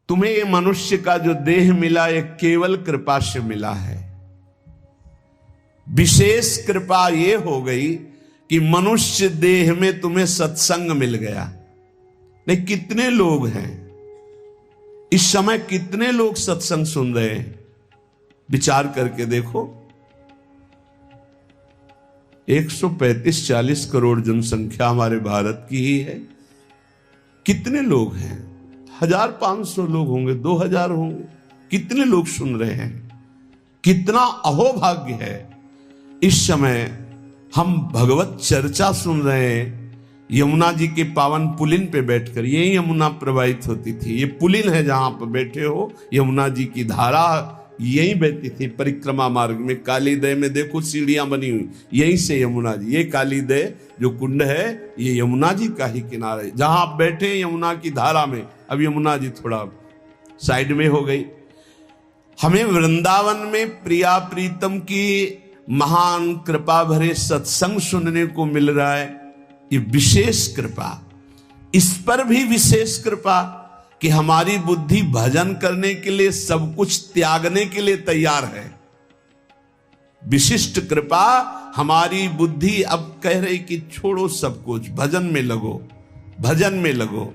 तुम्हें ये मनुष्य का जो देह मिला ये केवल कृपा से मिला है। विशेष कृपा ये हो गई कि मनुष्य देह में तुम्हें सत्संग मिल गया। नहीं, कितने लोग हैं इस समय, कितने लोग सत्संग सुन रहे हैं? विचार करके देखो। 135-40 करोड़ जनसंख्या हमारे भारत की ही है। कितने लोग हैं? 1500 लोग होंगे, 2000 होंगे। कितने लोग सुन रहे हैं? कितना अहोभाग्य है। इस समय हम भगवत चर्चा सुन रहे हैं यमुना जी के पावन पुलिन पे बैठकर। यही यमुना प्रवाहित होती थी। ये पुलिन है जहां पर बैठे हो, यमुना जी की धारा यही बहती थी परिक्रमा मार्ग में। कालीदय में देखो सीढ़ियां बनी हुई, यहीं से यमुना जी, ये कालीदय जो कुंड है ये यमुना जी का ही किनारा है। जहां आप बैठे यमुना की धारा में, अब यमुना जी थोड़ा साइड में हो गई। हमें वृंदावन में प्रिया प्रीतम की महान कृपा भरे सत्संग सुनने को मिल रहा है। ये विशेष कृपा। इस पर भी विशेष कृपा कि हमारी बुद्धि भजन करने के लिए सब कुछ त्यागने के लिए तैयार है। विशिष्ट कृपा। हमारी बुद्धि अब कह रही कि छोड़ो सब कुछ, भजन में लगो, भजन में लगो।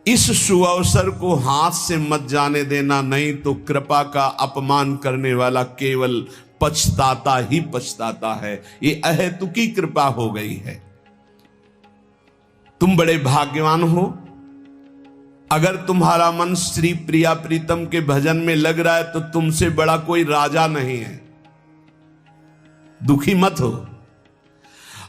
इस सुअवसर को हाथ से मत जाने देना, नहीं तो कृपा का अपमान करने वाला केवल पछताता ही पछताता है। ये अहेतुकी कृपा हो गई है। तुम बड़े भाग्यवान हो अगर तुम्हारा मन श्री प्रिया प्रीतम के भजन में लग रहा है, तो तुमसे बड़ा कोई राजा नहीं है। दुखी मत हो।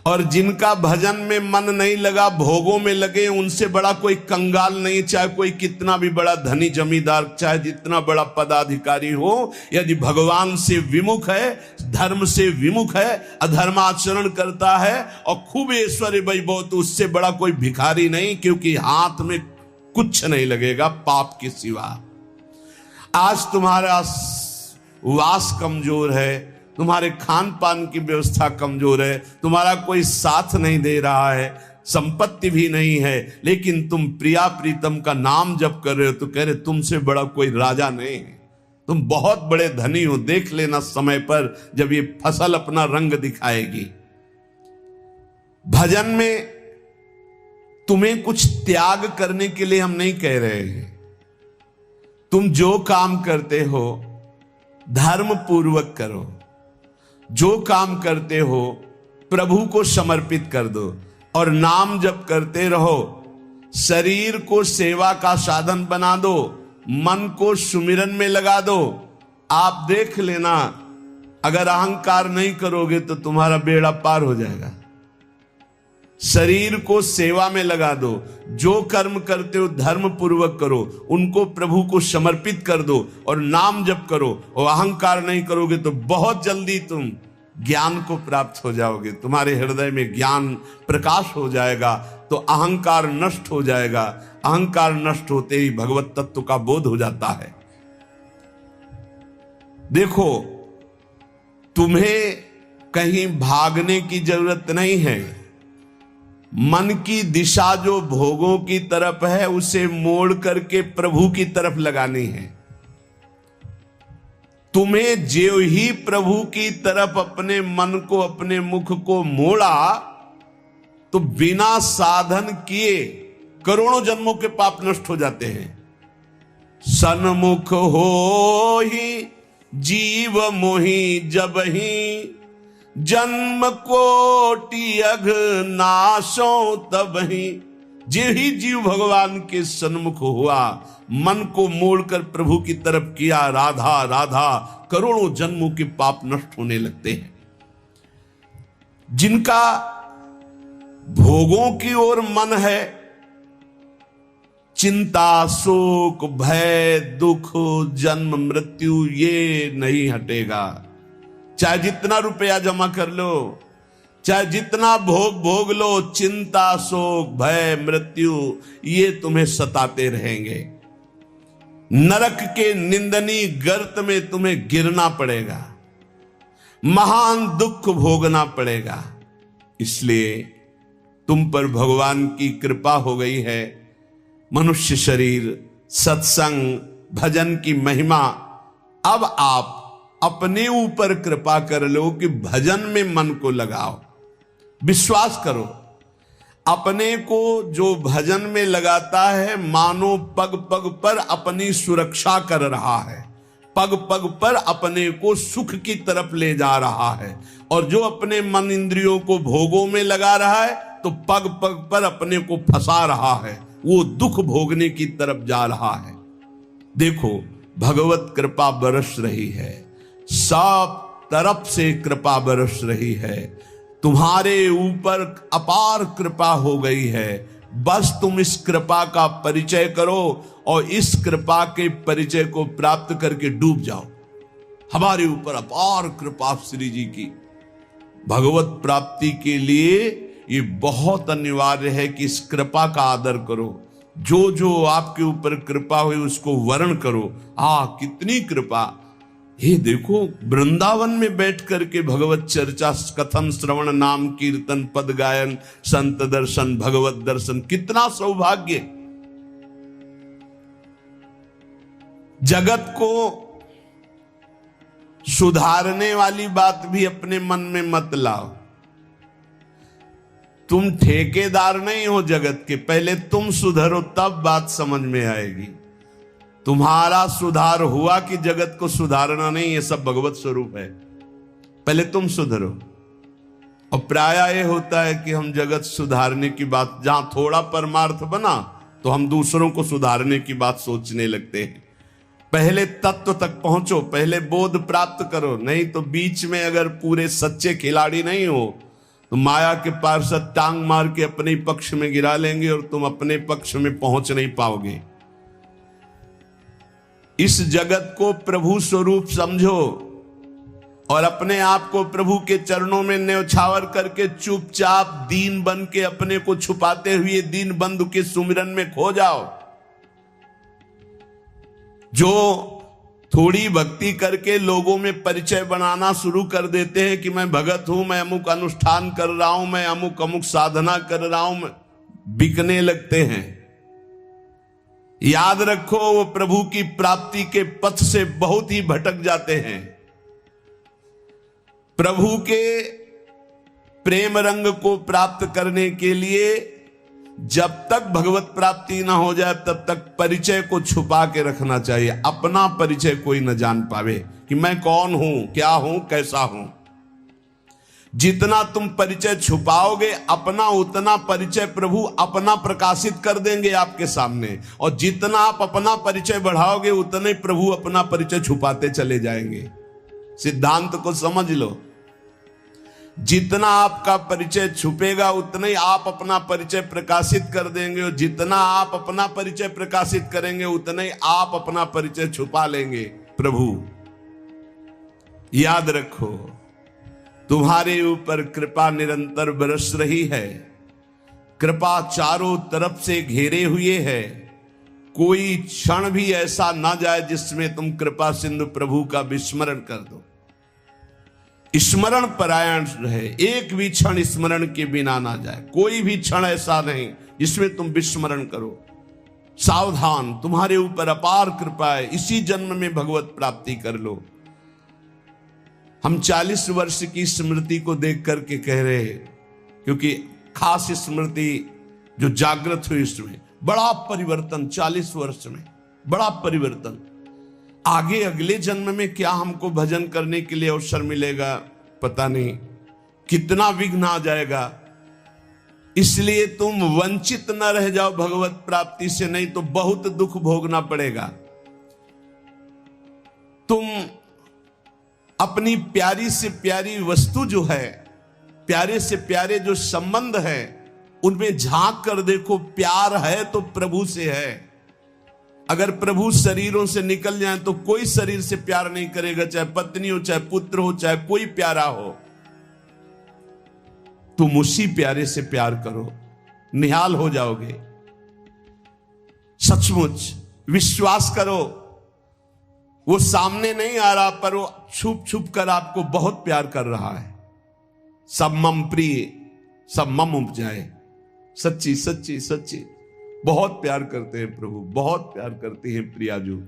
और जिनका भजन में मन नहीं लगा, भोगों में लगे, उनसे बड़ा कोई कंगाल नहीं। चाहे कोई कितना भी बड़ा धनी जमींदार, चाहे जितना बड़ा पदाधिकारी हो, यदि भगवान से विमुख है, धर्म से विमुख है, अधर्माचरण करता है और खूब ऐश्वर्य वैभव, तो उससे बड़ा कोई भिखारी नहीं। क्योंकि हाथ में कुछ नहीं लगेगा पाप के सिवा। आज तुम्हारा वास कमजोर है, तुम्हारे खान पान की व्यवस्था कमजोर है, तुम्हारा कोई साथ नहीं दे रहा है, संपत्ति भी नहीं है, लेकिन तुम प्रिया प्रीतम का नाम जप कर रहे हो, तो कह रहे तुमसे बड़ा कोई राजा नहीं है, तुम बहुत बड़े धनी हो। देख लेना समय पर जब ये फसल अपना रंग दिखाएगी। भजन में तुम्हें कुछ त्याग करने के लिए हम नहीं कह रहे हैं। तुम जो काम करते हो धर्म पूर्वक करो। जो काम करते हो प्रभु को समर्पित कर दो और नाम जप करते रहो। शरीर को सेवा का साधन बना दो, मन को सुमिरन में लगा दो। आप देख लेना, अगर अहंकार नहीं करोगे तो तुम्हारा बेड़ा पार हो जाएगा। शरीर को सेवा में लगा दो। जो कर्म करते हो धर्म पूर्वक करो, उनको प्रभु को समर्पित कर दो और नाम जप करो। और अहंकार नहीं करोगे तो बहुत जल्दी तुम ज्ञान को प्राप्त हो जाओगे। तुम्हारे हृदय में ज्ञान प्रकाश हो जाएगा तो अहंकार नष्ट हो जाएगा। अहंकार नष्ट होते ही भगवत तत्व का बोध हो जाता है। देखो, तुम्हें कहीं भागने की जरूरत नहीं है। मन की दिशा जो भोगों की तरफ है उसे मोड़ करके प्रभु की तरफ लगानी है। तुम्हें जो ही प्रभु की तरफ अपने मन को, अपने मुख को मोड़ा, तो बिना साधन किए करोड़ों जन्मों के पाप नष्ट हो जाते हैं। सन्मुख हो ही जीव मोहि जब ही, जन्म कोटि अघ नाशो तब ही। जे ही जीव भगवान के सन्मुख हुआ, मन को मोड़कर प्रभु की तरफ किया, राधा राधा, करोड़ों जन्मों के पाप नष्ट होने लगते हैं। जिनका भोगों की ओर मन है, चिंता, शोक, भय, दुख, जन्म मृत्यु ये नहीं हटेगा। चाहे जितना रुपया जमा कर लो, चाहे जितना भोग भोग लो, चिंता, शोक, भय, मृत्यु ये तुम्हें सताते रहेंगे। नरक के निंदनीय गर्त में तुम्हें गिरना पड़ेगा, महान दुख भोगना पड़ेगा। इसलिए तुम पर भगवान की कृपा हो गई है। मनुष्य शरीर सत्संग, भजन की महिमा। अब आप अपने ऊपर कृपा कर लो कि भजन में मन को लगाओ। विश्वास करो, अपने को जो भजन में लगाता है मानो पग पग पर अपनी सुरक्षा कर रहा है, पग पग पर अपने को सुख की तरफ ले जा रहा है। और जो अपने मन इंद्रियों को भोगों में लगा रहा है तो पग पग पर अपने को फंसा रहा है, वो दुख भोगने की तरफ जा रहा है। देखो, भगवत कृपा बरस रही है, सब तरफ से कृपा बरस रही है, तुम्हारे ऊपर अपार कृपा हो गई है। बस तुम इस कृपा का परिचय करो और इस कृपा के परिचय को प्राप्त करके डूब जाओ। हमारे ऊपर अपार कृपा श्री जी की। भगवत प्राप्ति के लिए ये बहुत अनिवार्य है कि इस कृपा का आदर करो। जो जो आपके ऊपर कृपा हुई उसको वर्ण करो। कितनी कृपा! ये देखो, वृंदावन में बैठ करके भगवत चर्चा, कथन, श्रवण, नाम कीर्तन, पद गायन, संत दर्शन, भगवत दर्शन, कितना सौभाग्य। जगत को सुधारने वाली बात भी अपने मन में मत लाओ। तुम ठेकेदार नहीं हो जगत के, पहले तुम सुधरो तब बात समझ में आएगी। तुम्हारा सुधार हुआ कि जगत को सुधारना नहीं, ये सब भगवत स्वरूप है। पहले तुम सुधरो। और प्रायः ये होता है कि हम जगत सुधारने की बात, जहां थोड़ा परमार्थ बना तो हम दूसरों को सुधारने की बात सोचने लगते हैं। पहले तत्व तक पहुंचो, पहले बोध प्राप्त करो, नहीं तो बीच में अगर पूरे सच्चे खिलाड़ी नहीं हो तो माया के पार्षद टांग मार के अपने पक्ष में गिरा लेंगे और तुम अपने पक्ष में पहुंच नहीं पाओगे। इस जगत को प्रभु स्वरूप समझो और अपने आप को प्रभु के चरणों में न्यौछावर करके चुपचाप दीन बन के अपने को छुपाते हुए दीन बंधु के सुमिरन में खो जाओ। जो थोड़ी भक्ति करके लोगों में परिचय बनाना शुरू कर देते हैं कि मैं भगत हूं, मैं अमुक अनुष्ठान कर रहा हूं, मैं अमुक अमुक साधना कर रहा हूं, बिकने लगते हैं। याद रखो, वो प्रभु की प्राप्ति के पथ से बहुत ही भटक जाते हैं। प्रभु के प्रेम रंग को प्राप्त करने के लिए जब तक भगवत प्राप्ति ना हो जाए तब तक परिचय को छुपा के रखना चाहिए। अपना परिचय कोई न जान पावे कि मैं कौन हूं, क्या हूं, कैसा हूं। जितना तुम परिचय छुपाओगे अपना, उतना परिचय प्रभु अपना प्रकाशित कर देंगे आपके सामने। और जितना आप अपना परिचय बढ़ाओगे उतने प्रभु अपना परिचय छुपाते चले जाएंगे। सिद्धांत को समझ लो। जितना आपका परिचय छुपेगा उतना ही आप अपना परिचय प्रकाशित कर देंगे, और जितना आप अपना परिचय प्रकाशित करेंगे उतना ही आप अपना परिचय छुपा लेंगे। प्रभु याद रखो, तुम्हारे ऊपर कृपा निरंतर बरस रही है। कृपा चारों तरफ से घेरे हुए है। कोई क्षण भी ऐसा ना जाए जिसमें तुम कृपा सिंधु प्रभु का विस्मरण कर दो। स्मरण परायण रहे, एक भी क्षण स्मरण के बिना ना जाए। कोई भी क्षण ऐसा नहीं जिसमें तुम विस्मरण करो। सावधान, तुम्हारे ऊपर अपार कृपा है। इसी जन्म में भगवत प्राप्ति कर लो। हम 40 वर्ष की स्मृति को देख करके कह रहे हैं, क्योंकि खास स्मृति जो जागृत हुई इसमें बड़ा परिवर्तन, 40 वर्ष में बड़ा परिवर्तन। आगे अगले जन्म में क्या हमको भजन करने के लिए अवसर मिलेगा पता नहीं, कितना विघ्न आ जाएगा। इसलिए तुम वंचित न रह जाओ भगवत प्राप्ति से, नहीं तो बहुत दुख भोगना पड़ेगा। तुम अपनी प्यारी से प्यारी वस्तु जो है, प्यारे से प्यारे जो संबंध है, उनमें झांक कर देखो। प्यार है तो प्रभु से है। अगर प्रभु शरीरों से निकल जाए तो कोई शरीर से प्यार नहीं करेगा, चाहे पत्नी हो, चाहे पुत्र हो, चाहे कोई प्यारा हो। तुम उसी प्यारे से प्यार करो, निहाल हो जाओगे। सचमुच विश्वास करो, वो सामने नहीं आ रहा पर वो छुप छुप कर आपको बहुत प्यार कर रहा है। सब मम प्रिय, सब मम उपजाए। सच्ची सच्ची सच्ची बहुत प्यार करते हैं प्रभु, बहुत प्यार करते हैं प्रियाजू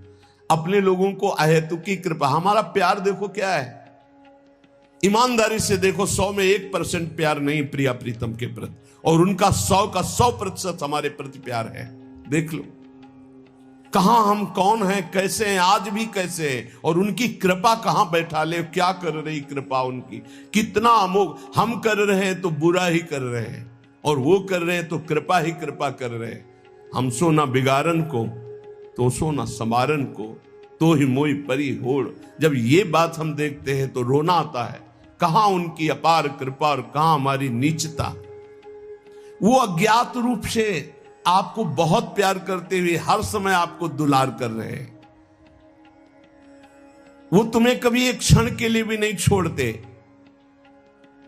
अपने लोगों को अहेतुकी कृपा। हमारा प्यार देखो क्या है, ईमानदारी से देखो, 100 में 1% प्यार नहीं प्रिया प्रीतम के प्रति, और उनका 100 का 100% हमारे प्रति प्यार है। देख लो कहां हम कौन हैं, कैसे हैं, आज भी कैसे हैं, और उनकी कृपा कहां बैठा ले, क्या कर रही कृपा उनकी, कितना अमोघ। हम कर रहे हैं तो बुरा ही कर रहे हैं, और वो कर रहे हैं तो कृपा ही कृपा कर रहे हैं। हम सो ना बिगाड़न को, तो सो ना समारन को, तो ही मोई परी होड़। जब ये बात हम देखते हैं तो रोना आता है, कहां उनकी अपार कृपा और कहां हमारी नीचता। वो अज्ञात रूप से आपको बहुत प्यार करते हुए हर समय आपको दुलार कर रहे हैं। वो तुम्हें कभी एक क्षण के लिए भी नहीं छोड़ते।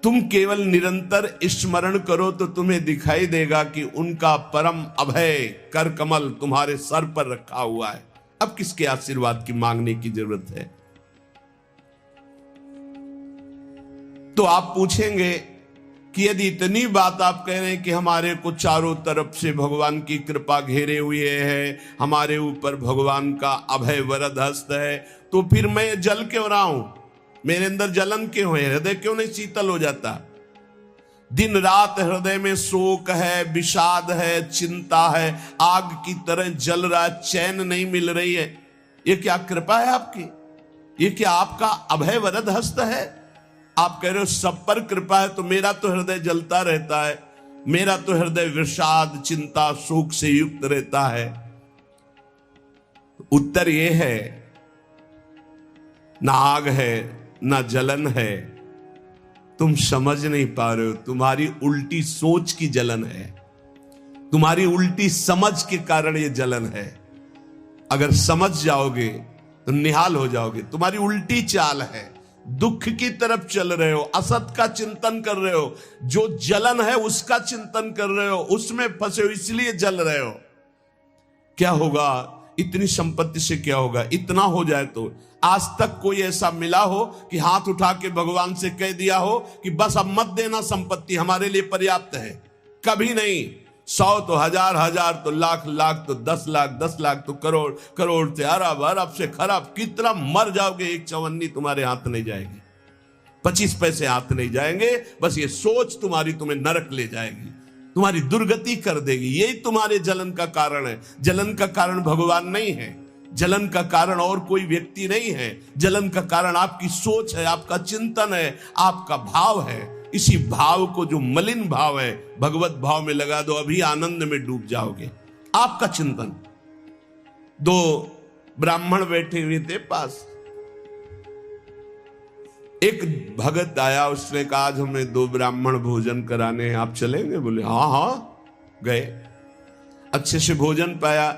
तुम केवल निरंतर स्मरण करो तो तुम्हें दिखाई देगा कि उनका परम अभय कर कमल तुम्हारे सर पर रखा हुआ है। अब किसके आशीर्वाद की मांगने की जरूरत है? तो आप पूछेंगे कि यदि इतनी बात आप कह रहे हैं कि हमारे को चारों तरफ से भगवान की कृपा घेरे हुए है, हमारे ऊपर भगवान का अभय वरद हस्त है, तो फिर मैं जल क्यों रहा हूं, मेरे अंदर जलन क्यों है, हृदय क्यों नहीं शीतल हो जाता? दिन रात हृदय में शोक है, विषाद है, चिंता है, आग की तरह जल रहा, चैन नहीं मिल रही है। ये क्या कृपा है आपकी? ये क्या आपका अभय वरद हस्त है? आप कह रहे हो सब पर कृपा है, तो मेरा तो हृदय जलता रहता है, मेरा तो हृदय विषाद चिंता शोक से युक्त रहता है। उत्तर यह है, ना आग है ना जलन है, तुम समझ नहीं पा रहे हो, तुम्हारी उल्टी सोच की जलन है, तुम्हारी उल्टी समझ के कारण ये जलन है। अगर समझ जाओगे तो निहाल हो जाओगे। तुम्हारी उल्टी चाल है, दुख की तरफ चल रहे हो, असत का चिंतन कर रहे हो, जो जलन है उसका चिंतन कर रहे हो, उसमें फंसे हो, इसलिए जल रहे हो। क्या होगा? इतनी संपत्ति से क्या होगा? इतना हो जाए तो आज तक कोई ऐसा मिला हो कि हाथ उठा के भगवान से कह दिया हो कि बस अब मत देना, संपत्ति हमारे लिए पर्याप्त है? कभी नहीं। 100 तो हजार, हजार तो लाख, लाख तो 10 लाख, 10 लाख तो करोड़, करोड़ से अरब, अरब से खरब। कितना मर जाओगे, एक चवन्नी तुम्हारे हाथ नहीं जाएगी, 25 पैसे हाथ नहीं जाएंगे। बस ये सोच तुम्हारी तुम्हें नरक ले जाएगी, तुम्हारी दुर्गति कर देगी। यही तुम्हारे जलन का कारण है। जलन का कारण भगवान नहीं है, जलन का कारण और कोई व्यक्ति नहीं है, जलन का कारण आपकी सोच है, आपका चिंतन है, आपका भाव है। इसी भाव को, जो मलिन भाव है, भगवत भाव में लगा दो, अभी आनंद में डूब जाओगे। आपका चिंतन। 2 ब्राह्मण बैठे हुए थे पास, एक भगत आया, उसने कहा आज हमें 2 ब्राह्मण भोजन कराने हैं, आप चलेंगे? बोले हाँ हाँ। गए, अच्छे से भोजन पाया,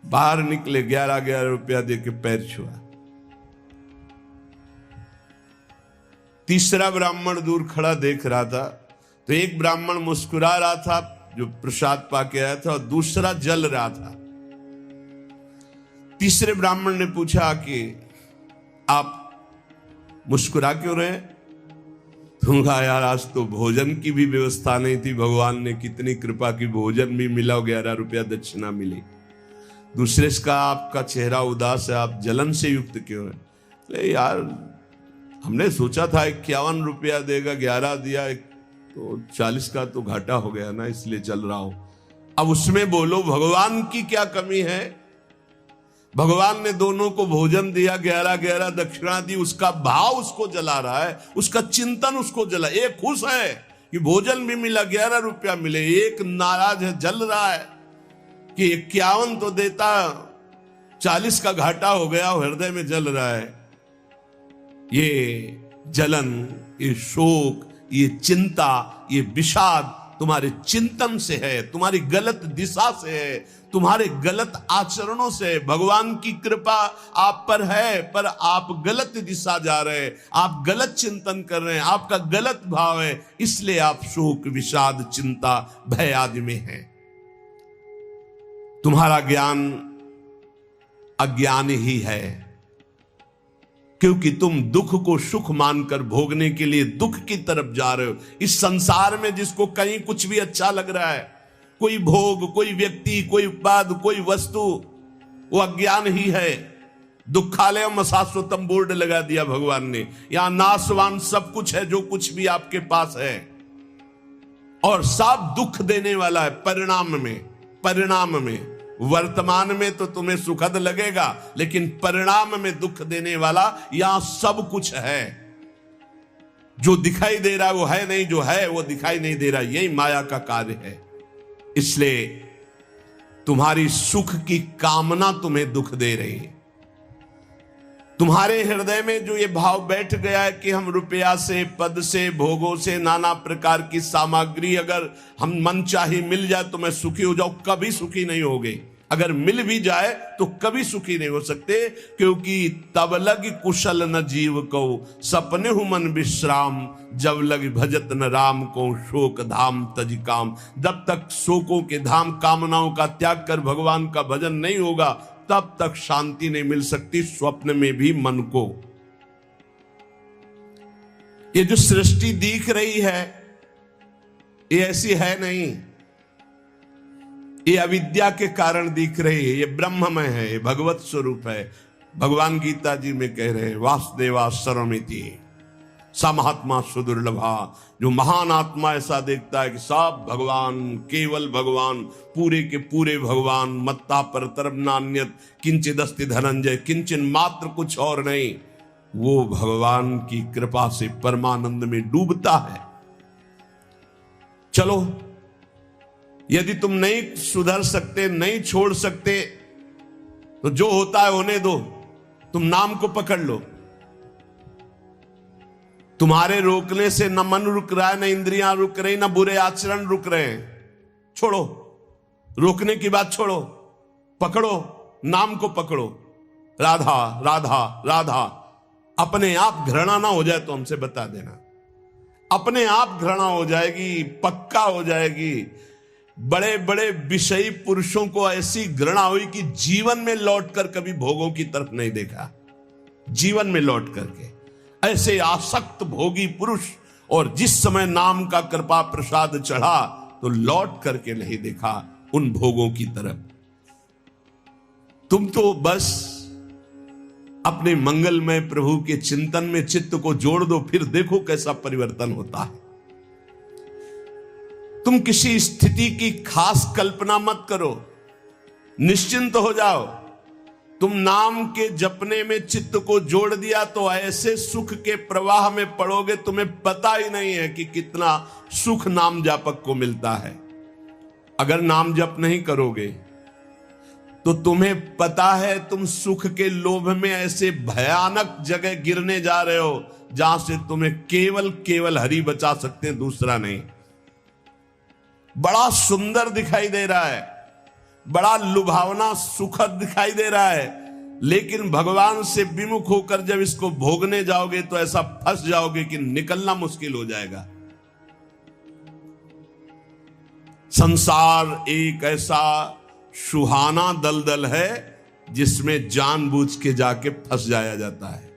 बाहर निकले, 11 रुपया देके पैर छुआ। तीसरा ब्राह्मण दूर खड़ा देख रहा था, तो एक ब्राह्मण मुस्कुरा रहा था जो प्रसाद पाके आया था, और दूसरा जल रहा था। तीसरे ब्राह्मण ने पूछा कि आप मुस्कुरा क्यों रहे? तुम कहा यार आज तो भोजन की भी व्यवस्था नहीं थी, भगवान ने कितनी कृपा की, भोजन भी मिला, 11 रुपया दक्षिणा मिली। दूसरे का आपका चेहरा उदास है, आप जलन से युक्त क्यों है? ले यार हमने सोचा था 51 रुपया देगा, 11 दिया, तो 40 का तो घाटा हो गया ना, इसलिए चल रहा हूं। अब उसमें बोलो भगवान की क्या कमी है? भगवान ने दोनों को भोजन दिया, 11 दक्षिणा दी, उसका भाव उसको जला रहा है, उसका चिंतन उसको जला। एक खुश है कि भोजन भी मिला, 11 रुपया मिले, एक नाराज है, जल रहा है कि 51 तो देता, 40 का घाटा हो गया, हृदय में जल रहा है। ये जलन, ये शोक, ये चिंता, ये विषाद तुम्हारे चिंतन से है, तुम्हारी गलत दिशा से है, तुम्हारे गलत आचरणों से। भगवान की कृपा आप पर है, पर आप गलत दिशा जा रहे हैं, आप गलत चिंतन कर रहे हैं, आपका गलत भाव है, इसलिए आप शोक विषाद चिंता भय आदि में हैं। तुम्हारा ज्ञान अज्ञान ही है, क्योंकि तुम दुख को सुख मानकर भोगने के लिए दुख की तरफ जा रहे हो। इस संसार में जिसको कहीं कुछ भी अच्छा लग रहा है, कोई भोग, कोई व्यक्ति, कोई पद, कोई वस्तु, वो अज्ञान ही है। दुखालयम अशाश्वतम बोर्ड लगा दिया भगवान ने। यहां नाशवान सब कुछ है जो कुछ भी आपके पास है, और सब दुख देने वाला है परिणाम में। परिणाम में, वर्तमान में तो तुम्हें सुखद लगेगा, लेकिन परिणाम में दुख देने वाला यहां सब कुछ है। जो दिखाई दे रहा है वो है नहीं, जो है वो दिखाई नहीं दे रहा। यही माया का कार्य है। इसलिए तुम्हारी सुख की कामना तुम्हें दुख दे रही है। तुम्हारे हृदय में जो ये भाव बैठ गया है कि हम रुपया से, पद से, भोगों से, नाना प्रकार की सामग्री अगर हम मन चाहे मिल जाए तो मैं सुखी हो जाऊं, कभी सुखी नहीं होगे। अगर मिल भी जाए तो कभी सुखी नहीं हो सकते, क्योंकि तब लग कुशल न जीव को, सपने हु मन विश्राम, जब लग भजत न राम को, शोक धाम तज काम। जब तक शोकों के धाम, कामनाओं का त्याग कर भगवान का भजन नहीं होगा, तब तक शांति नहीं मिल सकती स्वप्न में भी मन को। ये जो सृष्टि दिख रही है ये ऐसी है नहीं, ये अविद्या के कारण दिख रही है। ये ब्रह्ममय है, ये भगवत स्वरूप है। भगवान गीता जी में कह रहे हैं वासुदेवा सर्वमिति समहात्मा सुदुर्लभा। जो महान आत्मा ऐसा देखता है कि सब भगवान, केवल भगवान, पूरे के पूरे भगवान, मत्ता पर तरब नान्यत किंचिदस्ति धनंजय, किंचन मात्र कुछ और नहीं, वो भगवान की कृपा से परमानंद में डूबता है। चलो, यदि तुम नहीं सुधर सकते, नहीं छोड़ सकते, तो जो होता है होने दो। तुम नाम को पकड़ लो। तुम्हारे रोकने से न मन रुक रहा है, न इंद्रियां रुक रही, न बुरे आचरण रुक रहे हैं। छोड़ो, रोकने की बात छोड़ो, पकड़ो, नाम को पकड़ो। राधा राधा राधा। अपने आप घृणा ना हो जाए तो हमसे बता देना। अपने आप घृणा हो जाएगी, पक्का हो जाएगी। बड़े बड़े विषयी पुरुषों को ऐसी घृणा हुई कि जीवन में लौटकर कभी भोगों की तरफ नहीं देखा। जीवन में लौट करके ऐसे आसक्त भोगी पुरुष, और जिस समय नाम का कृपा प्रसाद चढ़ा तो लौट करके नहीं देखा उन भोगों की तरफ। तुम तो बस अपने मंगलमय प्रभु के चिंतन में चित्त को जोड़ दो, फिर देखो कैसा परिवर्तन होता है। तुम किसी स्थिति की खास कल्पना मत करो, निश्चिंत हो जाओ। तुम नाम के जपने में चित्त को जोड़ दिया तो ऐसे सुख के प्रवाह में पड़ोगे, तुम्हें पता ही नहीं है कि कितना सुख नाम जापक को मिलता है। अगर नाम जप नहीं करोगे तो तुम्हें पता है तुम सुख के लोभ में ऐसे भयानक जगह गिरने जा रहे हो जहां से तुम्हें केवल केवल हरि बचा सकते हैं, दूसरा नहीं। बड़ा सुंदर दिखाई दे रहा है, बड़ा लुभावना सुखद दिखाई दे रहा है, लेकिन भगवान से विमुख होकर जब इसको भोगने जाओगे तो ऐसा फंस जाओगे कि निकलना मुश्किल हो जाएगा। संसार एक ऐसा सुहाना दलदल है जिसमें जानबूझ के जाके फंस जाया जाता है।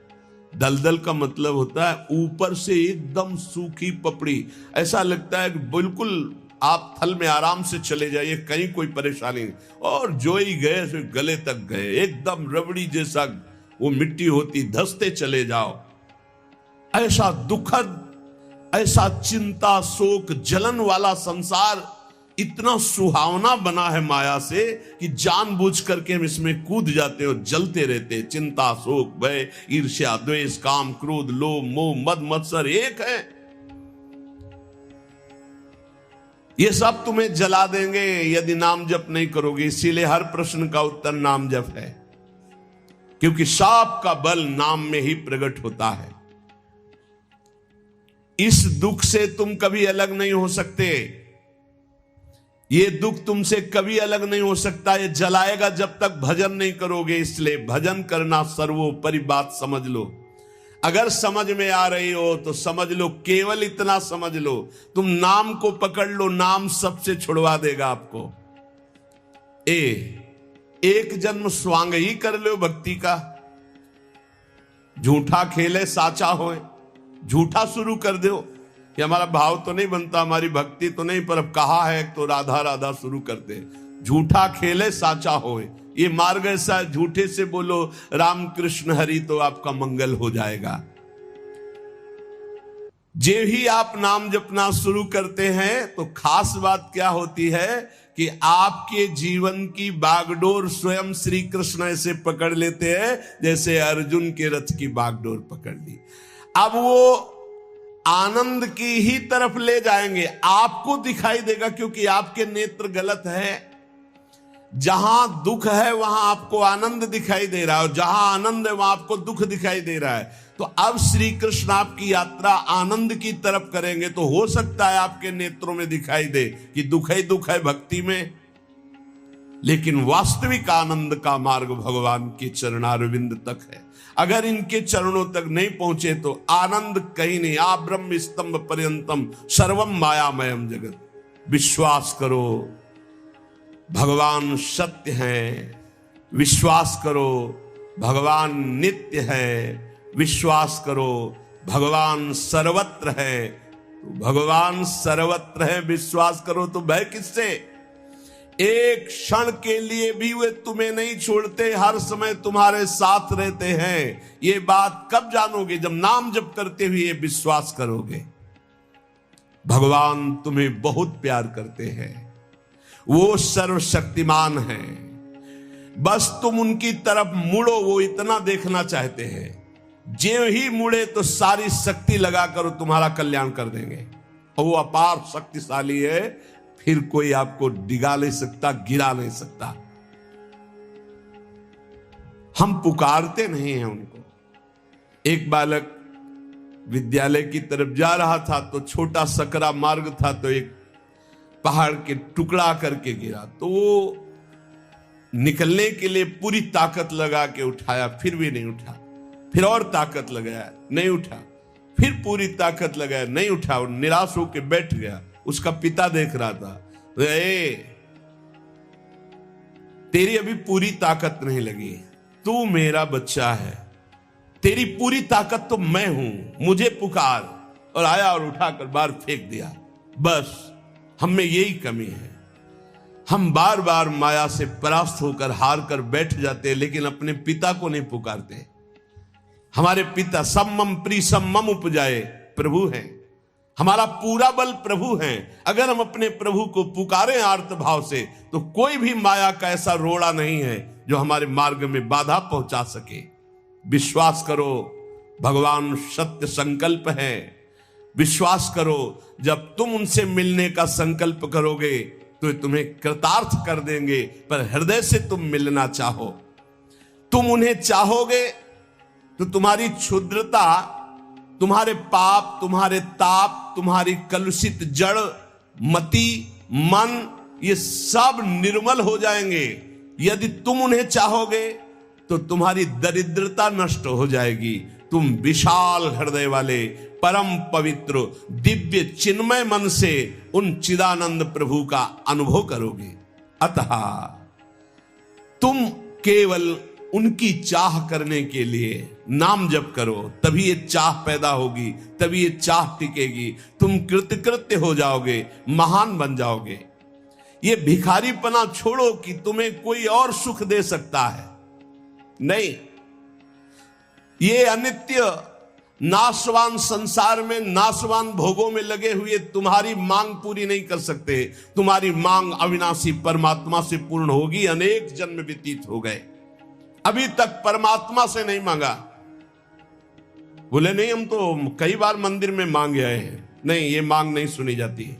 दलदल का मतलब होता है ऊपर से एकदम सूखी पपड़ी, ऐसा लगता है कि बिल्कुल आप थल में आराम से चले जाइए, कहीं कोई परेशानी नहीं, और जो ही गए सो गले तक गए, एकदम रबड़ी जैसा वो मिट्टी होती, धंसते चले जाओ। ऐसा दुखद, ऐसा चिंता, शोक, जलन वाला संसार इतना सुहावना बना है माया से कि जानबूझ करके हम इसमें कूद जाते हैं और जलते रहते हैं। चिंता, शोक, भय, ईर्ष्या, द्वेष, काम, क्रोध, लोभ, मोह, मद, मत्सर एक है। ये सब तुम्हें जला देंगे यदि नाम जप नहीं करोगे। इसीलिए हर प्रश्न का उत्तर नाम जप है, क्योंकि सब का बल नाम में ही प्रकट होता है। इस दुख से तुम कभी अलग नहीं हो सकते, ये दुख तुमसे कभी अलग नहीं हो सकता। ये जलाएगा जब तक भजन नहीं करोगे। इसलिए भजन करना सर्वोपरि बात समझ लो। अगर समझ में आ रही हो तो समझ लो, केवल इतना समझ लो, तुम नाम को पकड़ लो, नाम सबसे छुड़वा देगा आपको। एक जन्म स्वांग ही कर लो भक्ति का। झूठा खेले साचा होए, झूठा शुरू कर दो, कि हमारा भाव तो नहीं बनता, हमारी भक्ति तो नहीं, पर अब कहा है तो राधा राधा शुरू करते हैं। झूठा खेले साचा होए, ये मार्ग ऐसा है, झूठे से बोलो राम कृष्ण हरि तो आपका मंगल हो जाएगा। जे ही आप नाम जपना शुरू करते हैं तो खास बात क्या होती है कि आपके जीवन की बागडोर स्वयं श्री कृष्ण ऐसे पकड़ लेते हैं जैसे अर्जुन के रथ की बागडोर पकड़ ली। अब वो आनंद की ही तरफ ले जाएंगे, आपको दिखाई देगा क्योंकि आपके नेत्र गलत है। जहां दुख है वहां आपको आनंद दिखाई दे रहा है और जहां आनंद है वहां आपको दुख दिखाई दे रहा है। तो अब श्री कृष्ण आपकी यात्रा आनंद की तरफ करेंगे तो हो सकता है आपके नेत्रों में दिखाई दे कि दुख ही दुख है भक्ति में, लेकिन वास्तविक आनंद का मार्ग भगवान के चरणारविंद तक है। अगर इनके चरणों तक नहीं पहुंचे तो आनंद कहीं नहीं। आ ब्रह्म स्तंभ पर्यंतम सर्वम मायामयम जगत। विश्वास करो भगवान सत्य है, विश्वास करो भगवान नित्य है, विश्वास करो भगवान सर्वत्र है। तो भगवान सर्वत्र है, विश्वास करो तो भय किससे? एक क्षण के लिए भी वे तुम्हें नहीं छोड़ते, हर समय तुम्हारे साथ रहते हैं। ये बात कब जानोगे? जब नाम जप करते हुए विश्वास करोगे। भगवान तुम्हें बहुत प्यार करते हैं, वो सर्वशक्तिमान हैं। बस तुम उनकी तरफ मुड़ो, वो इतना देखना चाहते हैं। जो ही मुड़े तो सारी शक्ति लगाकर तुम्हारा कल्याण कर देंगे। और वो अपार शक्तिशाली है, फिर कोई आपको डिगा नहीं सकता, गिरा नहीं सकता। हम पुकारते नहीं हैं उनको। एक बालक विद्यालय की तरफ जा रहा था तो छोटा सकरा मार्ग था, तो एक पहाड़ के टुकड़ा करके गिरा, तो वो निकलने के लिए पूरी ताकत लगा के उठाया, फिर भी नहीं उठा। फिर और ताकत लगाया, नहीं उठा। फिर पूरी ताकत लगाया, नहीं उठा। और निराश होकर बैठ गया। उसका पिता देख रहा था, तेरी अभी पूरी ताकत नहीं लगी, तू मेरा बच्चा है, तेरी पूरी ताकत तो मैं हूं, मुझे पुकार। और आया और उठाकर बाहर फेंक दिया। बस हम में यही कमी है, हम बार बार माया से परास्त होकर हार कर बैठ जाते हैं, लेकिन अपने पिता को नहीं पुकारते। हमारे पिता सम्मम प्री सम्मम उपजाए प्रभु हैं, हमारा पूरा बल प्रभु हैं। अगर हम अपने प्रभु को पुकारें आर्त भाव से तो कोई भी माया का ऐसा रोड़ा नहीं है जो हमारे मार्ग में बाधा पहुंचा सके। विश्वास करो भगवान सत्य संकल्प है। विश्वास करो जब तुम उनसे मिलने का संकल्प करोगे तो तुम्हें कृतार्थ कर देंगे, पर हृदय से तुम मिलना चाहो। तुम उन्हें चाहोगे तो तुम्हारी क्षुद्रता, तुम्हारे पाप, तुम्हारे ताप, तुम्हारी कलुषित जड़ मति मन, ये सब निर्मल हो जाएंगे। यदि तुम उन्हें चाहोगे तो तुम्हारी दरिद्रता नष्ट हो जाएगी। तुम विशाल हृदय वाले परम पवित्र दिव्य चिन्मय मन से उन चिदानंद प्रभु का अनुभव करोगे। अतः तुम केवल उनकी चाह करने के लिए नाम जप करो, तभी ये चाह पैदा होगी, तभी ये चाह टिकेगी। तुम कृतकृत्य हो जाओगे, महान बन जाओगे। ये भिखारीपना छोड़ो कि तुम्हें कोई और सुख दे सकता है, नहीं। ये अनित्य नाशवान संसार में नाशवान भोगों में लगे हुए तुम्हारी मांग पूरी नहीं कर सकते। तुम्हारी मांग अविनाशी परमात्मा से पूर्ण होगी। अनेक जन्म व्यतीत हो गए, अभी तक परमात्मा से नहीं मांगा। बोले नहीं, हम तो कई बार मंदिर में मांग आए हैं। नहीं, ये मांग नहीं सुनी जाती,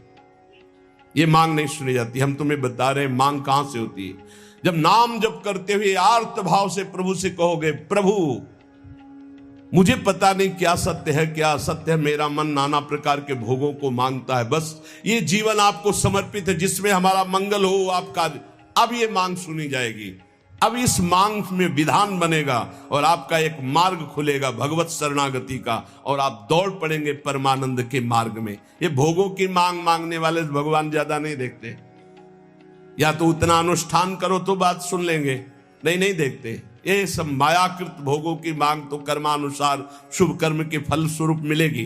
ये मांग नहीं सुनी जाती। हम तुम्हें बता रहे हैं मांग कहां से होती है। जब नाम जप करते हुए आर्त भाव से प्रभु से कहोगे, प्रभु मुझे पता नहीं क्या सत्य है क्या असत्य है, मेरा मन नाना प्रकार के भोगों को मांगता है, बस ये जीवन आपको समर्पित है जिसमें हमारा मंगल हो आपका। अब ये मांग सुनी जाएगी। अब इस मांग में विधान बनेगा और आपका एक मार्ग खुलेगा भगवत शरणागति का, और आप दौड़ पड़ेंगे परमानंद के मार्ग में। ये भोगों की मांग मांगने वाले भगवान ज्यादा नहीं देखते। या तो उतना अनुष्ठान करो तो बात सुन लेंगे, नहीं देखते। ये सब मायाकृत भोगों की मांग तो कर्मानुसार शुभ कर्म के फल स्वरूप मिलेगी,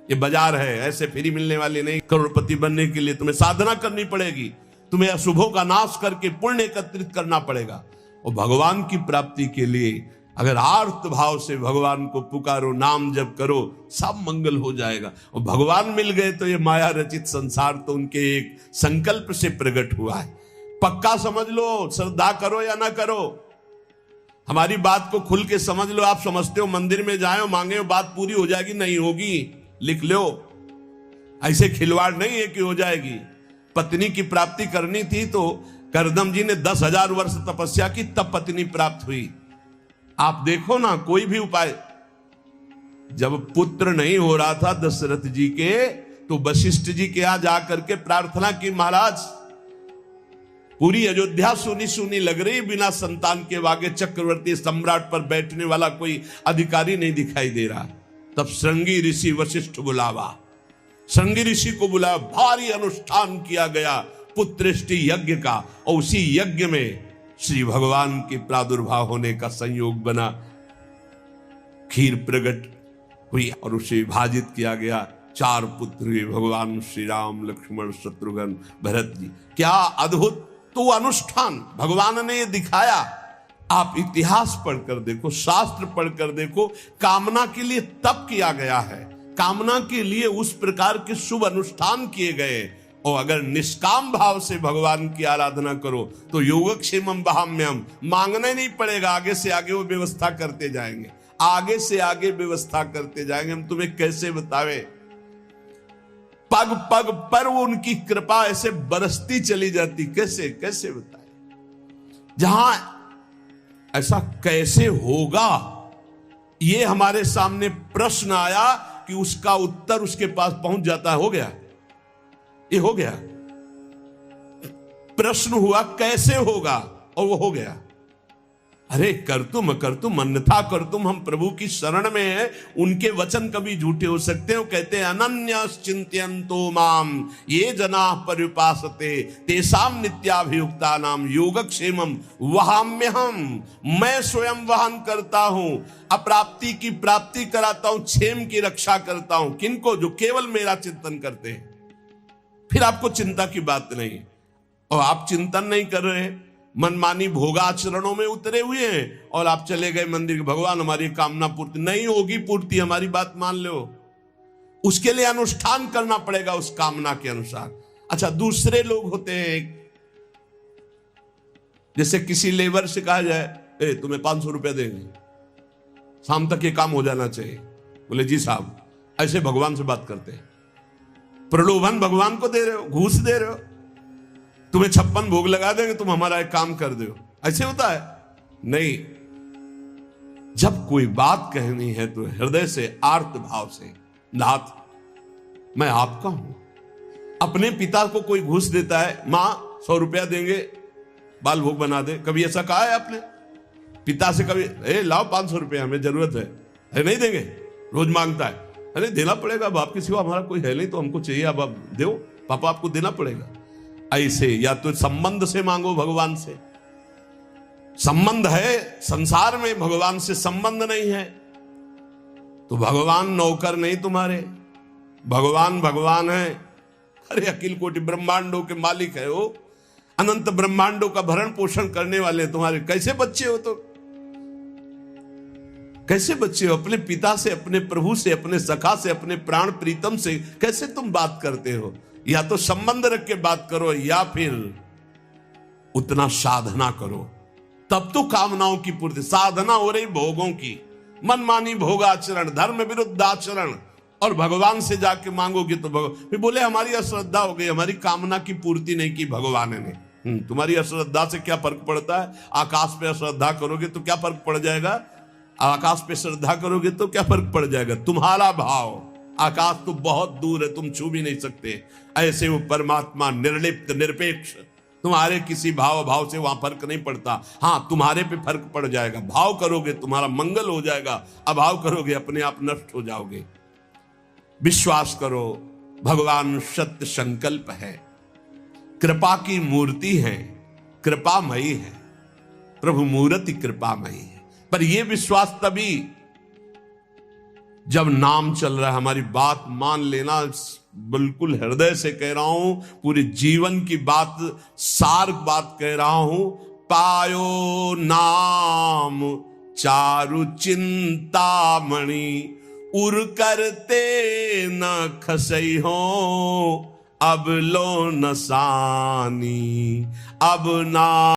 ये बाजार है, ऐसे फ्री मिलने वाली नहीं। करोड़पति बनने के लिए तुम्हें साधना करनी पड़ेगी, तुम्हें अशुभों का नाश करके पुण्य एकत्रित करना पड़ेगा। और भगवान की प्राप्ति के लिए अगर आर्त भाव से भगवान को पुकारो, नाम जप करो, सब मंगल हो जाएगा। और भगवान मिल गए तो ये माया रचित संसार तो उनके एक संकल्प से प्रकट हुआ है। पक्का समझ लो, श्रद्धा करो या ना करो, हमारी बात को खुल के समझ लो। आप समझते हो मंदिर में जाए मांगे बात पूरी हो जाएगी, नहीं होगी, लिख लो। ऐसे खिलवाड़ नहीं है कि हो जाएगी। पत्नी की प्राप्ति करनी थी तो करदम जी ने 10,000 वर्ष तपस्या की, तब पत्नी प्राप्त हुई। आप देखो ना, कोई भी उपाय। जब पुत्र नहीं हो रहा था दशरथ जी के, तो वशिष्ठ जी के यहां जाकर के प्रार्थना की, महाराज पूरी अयोध्या सुनी सुनी लग रही, बिना संतान के आगे चक्रवर्ती सम्राट पर बैठने वाला कोई अधिकारी नहीं दिखाई दे रहा। तब श्रृंगी ऋषि वशिष्ठ बुलावा, श्रृंगी ऋषि को बुलाया, भारी अनुष्ठान किया गया पुत्रेष्टि यज्ञ का। और उसी यज्ञ में श्री भगवान के प्रादुर्भाव होने का संयोग बना, खीर प्रकट हुई और उसे विभाजित किया गया। 4 पुत्र हुए, भगवान श्री राम, लक्ष्मण, शत्रुघ्न, भरत जी। क्या अद्भुत तो अनुष्ठान भगवान ने ये दिखाया। आप इतिहास पढ़कर देखो, शास्त्र पढ़कर देखो, कामना के लिए तप किया गया है, कामना के लिए उस प्रकार के शुभ अनुष्ठान किए गए। और अगर निष्काम भाव से भगवान की आराधना करो तो योगक्षेमम वहाम्यम, मांगना ही नहीं पड़ेगा, आगे से आगे वो व्यवस्था करते जाएंगे, आगे से आगे व्यवस्था करते जाएंगे। हम तुम्हें कैसे बतावे, पग पग पर वो उनकी कृपा ऐसे बरसती चली जाती, कैसे कैसे बताए। जहां ऐसा कैसे होगा, ये हमारे सामने प्रश्न आया कि उसका उत्तर उसके पास पहुंच जाता है। हो गया, ये हो गया। प्रश्न हुआ कैसे होगा, और वो हो गया। अरे कर तुम अन्यथा कर तुम, हम प्रभु की शरण में हैं, उनके वचन कभी झूठे हो सकते हो। कहते हैं अनन्यस चिंत्यन्तो माम ये जना पर्युपासते तेषाम नित्याभियुक्ता नाम योगक्षेमम वहाम्यहम, मैं स्वयं वहन करता हूं, अप्राप्ति की प्राप्ति कराता हूं, क्षेम की रक्षा करता हूं। किनको? जो केवल मेरा चिंतन करते हैं। फिर आपको चिंता की बात नहीं, और आप चिंतन नहीं कर रहे, मनमानी भोगाचरणों में उतरे हुए हैं, और आप चले गए मंदिर, भगवान हमारी कामना पूर्ति नहीं होगी, पूर्ति हमारी बात मान लो। उसके लिए अनुष्ठान करना पड़ेगा उस कामना के अनुसार। अच्छा, दूसरे लोग होते हैं, जैसे किसी लेबर से कहा जाए तुम्हें 500 रुपया देंगे, शाम तक ये काम हो जाना चाहिए। बोले जी साहब, ऐसे भगवान से बात करते हैं। प्रलोभन भगवान को दे रहे हो, घूस दे रहे हो। तुम्हें 56 भोग लगा देंगे, तुम हमारा एक काम कर दो, ऐसे होता है? नहीं। जब कोई बात कहनी है तो हृदय से, आर्त भाव से, नाथ मैं आपका हूं। अपने पिता को कोई घूस देता है, मां 100 रुपया देंगे बाल भोग बना दे, कभी ऐसा कहा है आपने पिता से? कभी लाओ 500 रुपया, हमें जरूरत है नहीं देंगे, रोज मांगता है, अरे देना पड़ेगा, बाप के सिवा हमारा कोई है नहीं तो हमको चाहिए, अब आप दो, पापा आपको देना पड़ेगा। ऐसे या तो संबंध से मांगो, भगवान से संबंध है, संसार में भगवान से संबंध नहीं है तो भगवान नौकर नहीं तुम्हारे, भगवान भगवान है। अरे अखिल कोटि ब्रह्मांडों के मालिक है वो, अनंत ब्रह्मांडों का भरण पोषण करने वाले तुम्हारे कैसे बच्चे हो? तो कैसे बच्चे हो? अपने पिता से, अपने प्रभु से, अपने सखा से, अपने प्राण प्रीतम से कैसे तुम बात करते हो? या तो संबंध रख के बात करो, या फिर उतना साधना करो, तब तो कामनाओं की पूर्ति। साधना हो रही भोगों की, मनमानी भोगाचरण, धर्म विरुद्ध आचरण, और भगवान से जाके मांगोगे तो भगवान फिर बोले हमारी अश्रद्धा हो गई, हमारी कामना की पूर्ति नहीं की भगवान ने। तुम्हारी अश्रद्धा से क्या फर्क पड़ता है? आकाश पे अश्रद्धा करोगे तो क्या फर्क पड़ जाएगा? आकाश पे श्रद्धा करोगे तो क्या फर्क पड़ जाएगा? तुम्हारा भाव, आकाश तो बहुत दूर है, तुम छू भी नहीं सकते। ऐसे वो परमात्मा निर्लिप्त, निरपेक्ष, तुम्हारे किसी भाव से वहां फर्क नहीं पड़ता। हाँ, तुम्हारे पे फर्क पड़ जाएगा। भाव करोगे तुम्हारा मंगल हो जाएगा, अभाव करोगे अपने आप नष्ट हो जाओगे। विश्वास करो, भगवान सत्य संकल्प है, कृपा की मूर्ति है, कृपामयी है, प्रभु मूर्ति कृपामयी है। पर यह विश्वास तभी जब नाम चल रहा है, हमारी बात मान लेना, बिल्कुल हृदय से कह रहा हूं, पूरे जीवन की बात, सार बात कह रहा हूं। पायो नाम चारु चिंतामणि, उर करते न खसई हो, अब लो नसानी, अब ना